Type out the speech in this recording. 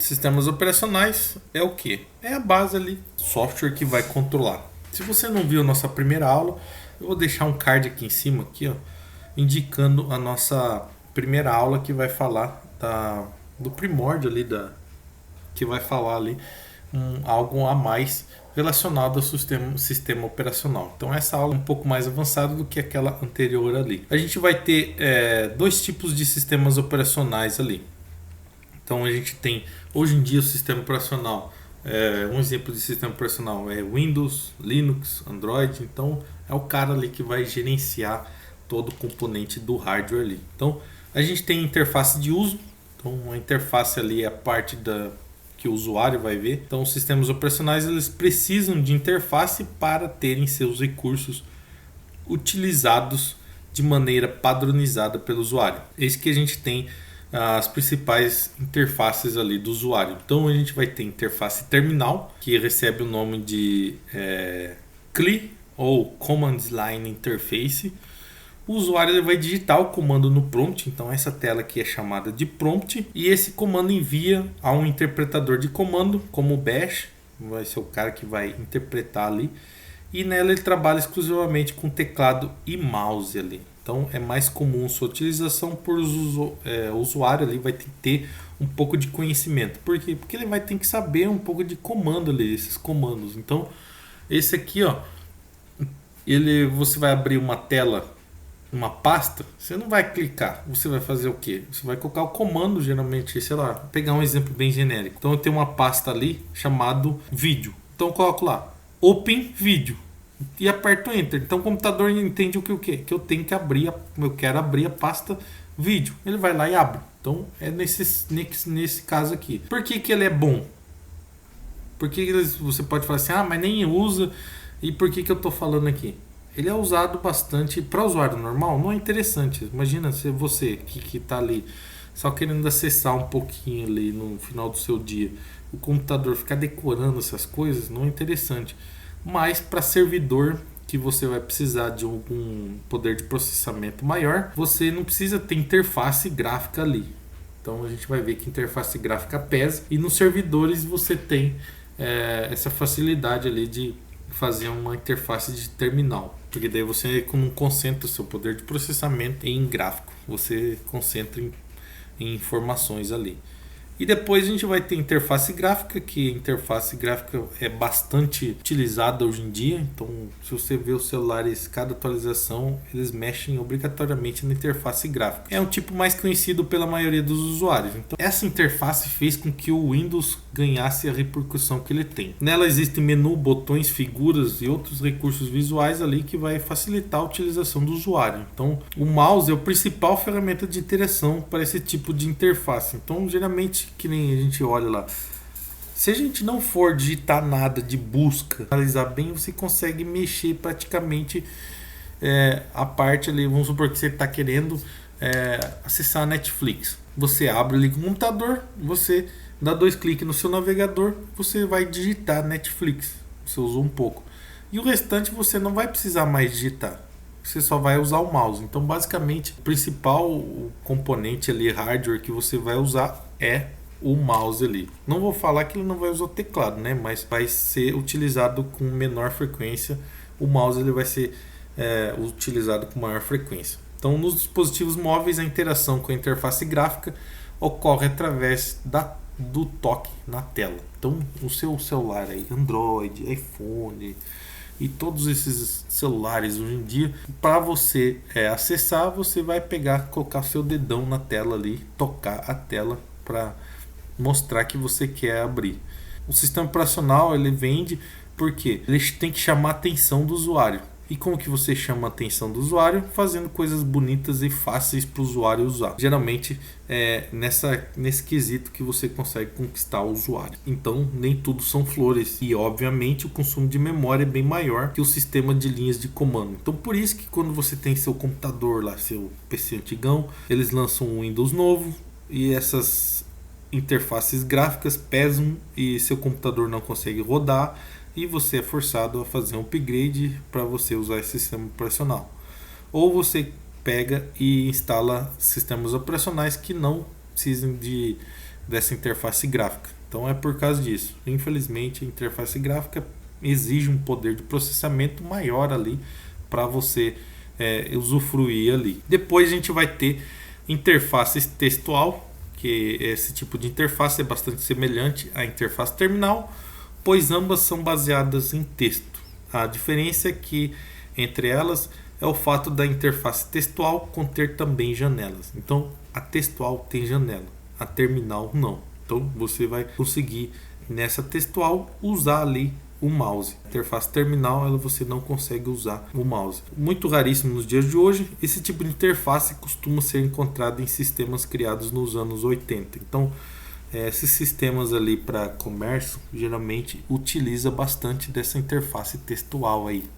Sistemas operacionais é o que? É a base ali, software que vai controlar. Se você não viu a nossa primeira aula, eu vou deixar um card aqui em cima, aqui, ó, indicando a nossa primeira aula que vai falar do primórdio ali, que vai falar ali algo a mais relacionado ao sistema operacional. Então essa aula é um pouco mais avançada do que aquela anterior ali. A gente vai ter dois tipos de sistemas operacionais ali. Então a gente tem hoje em dia o sistema operacional. Um exemplo de sistema operacional é Windows, Linux, Android. Então é o cara ali que vai gerenciar todo o componente do hardware ali. Então a gente tem interface de uso. Então a interface ali é a parte que o usuário vai ver. Então os sistemas operacionais eles precisam de interface para terem seus recursos utilizados de maneira padronizada pelo usuário. Eis que a gente tem as principais interfaces ali do usuário. Então a gente vai ter interface terminal, que recebe o nome de CLI ou Command Line Interface. O usuário ele vai digitar o comando no prompt, então essa tela aqui é chamada de prompt, e esse comando envia a um interpretador de comando, como o bash, vai ser o cara que vai interpretar ali, e nela ele trabalha exclusivamente com teclado e mouse ali. Então é mais comum sua utilização por o usuário ali vai ter que ter um pouco de conhecimento. Por quê? Porque ele vai ter que saber um pouco de comando ali, esses comandos. Então esse aqui, ó, você vai abrir uma tela, uma pasta, você não vai clicar, você vai fazer o que? Você vai colocar o comando, geralmente, sei lá, pegar um exemplo bem genérico. Então eu tenho uma pasta ali chamado vídeo. Então eu coloco lá, Open Vídeo e aperto Enter. Então o computador entende o que? Que eu tenho que abrir, eu quero abrir a pasta vídeo. Ele vai lá e abre. Então é nesse caso aqui. Por que ele é bom? Porque você pode falar assim, mas nem usa. E por que eu estou falando aqui? Ele é usado bastante para usuário normal, não é interessante. Imagina se você que está ali só querendo acessar um pouquinho ali no final do seu dia, o computador ficar decorando essas coisas, não é interessante. Mas para servidor que você vai precisar de algum poder de processamento maior, você não precisa ter interface gráfica ali. Então a gente vai ver que interface gráfica pesa, e nos servidores você tem essa facilidade ali de fazer uma interface de terminal, porque daí você não concentra o seu poder de processamento em gráfico, você concentra em informações ali. E depois a gente vai ter interface gráfica, que a interface gráfica é bastante utilizada hoje em dia. Então, se você vê os celulares, cada atualização, eles mexem obrigatoriamente na interface gráfica. É um tipo mais conhecido pela maioria dos usuários. Então, essa interface fez com que o Windows ganhasse a repercussão que ele tem. Nela existe menu, botões, figuras e outros recursos visuais ali que vai facilitar a utilização do usuário. Então, o mouse é a principal ferramenta de interação para esse tipo de interface. Então, geralmente, que nem a gente olha lá, se a gente não for digitar nada de busca, analisar bem, você consegue mexer praticamente a parte ali. Vamos supor que você está querendo acessar a Netflix. Você abre ali com o computador, você dá 2 cliques no seu navegador, você vai digitar Netflix. Você usou um pouco. E o restante você não vai precisar mais digitar. Você só vai usar o mouse. Então, basicamente, o principal componente ali, hardware, que você vai usar é o mouse ali. Não vou falar que ele não vai usar o teclado, né? Mas vai ser utilizado com menor frequência. O mouse ele vai ser utilizado com maior frequência. Então, nos dispositivos móveis, a interação com a interface gráfica ocorre através do toque na tela. Então, o seu celular aí, Android, iPhone e todos esses celulares hoje em dia, para você acessar, você vai colocar seu dedão na tela ali, tocar a tela para mostrar que você quer abrir. O sistema operacional ele vende porque ele tem que chamar a atenção do usuário. E como que você chama a atenção do usuário? Fazendo coisas bonitas e fáceis para o usuário usar. Geralmente é nesse quesito que você consegue conquistar o usuário. Então nem tudo são flores. E obviamente o consumo de memória é bem maior que o sistema de linhas de comando. Então por isso que quando você tem seu computador lá, seu PC antigão, eles lançam um Windows novo e essas interfaces gráficas pesam e seu computador não consegue rodar. E você é forçado a fazer um upgrade para você usar esse sistema operacional. Ou você pega e instala sistemas operacionais que não precisam de dessa interface gráfica. Então é por causa disso. Infelizmente a interface gráfica exige um poder de processamento maior ali para você usufruir ali. Depois a gente vai ter interface textual, que esse tipo de interface é bastante semelhante à interface terminal, pois ambas são baseadas em texto. A diferença é que entre elas é o fato da interface textual conter também janelas. Então a textual tem janela, a terminal não. Então você vai conseguir nessa textual usar ali o mouse. A interface terminal você não consegue usar o mouse. Muito raríssimo nos dias de hoje. Esse tipo de interface costuma ser encontrado em sistemas criados nos anos 80. Então esses sistemas ali para comércio geralmente utiliza bastante dessa interface textual aí.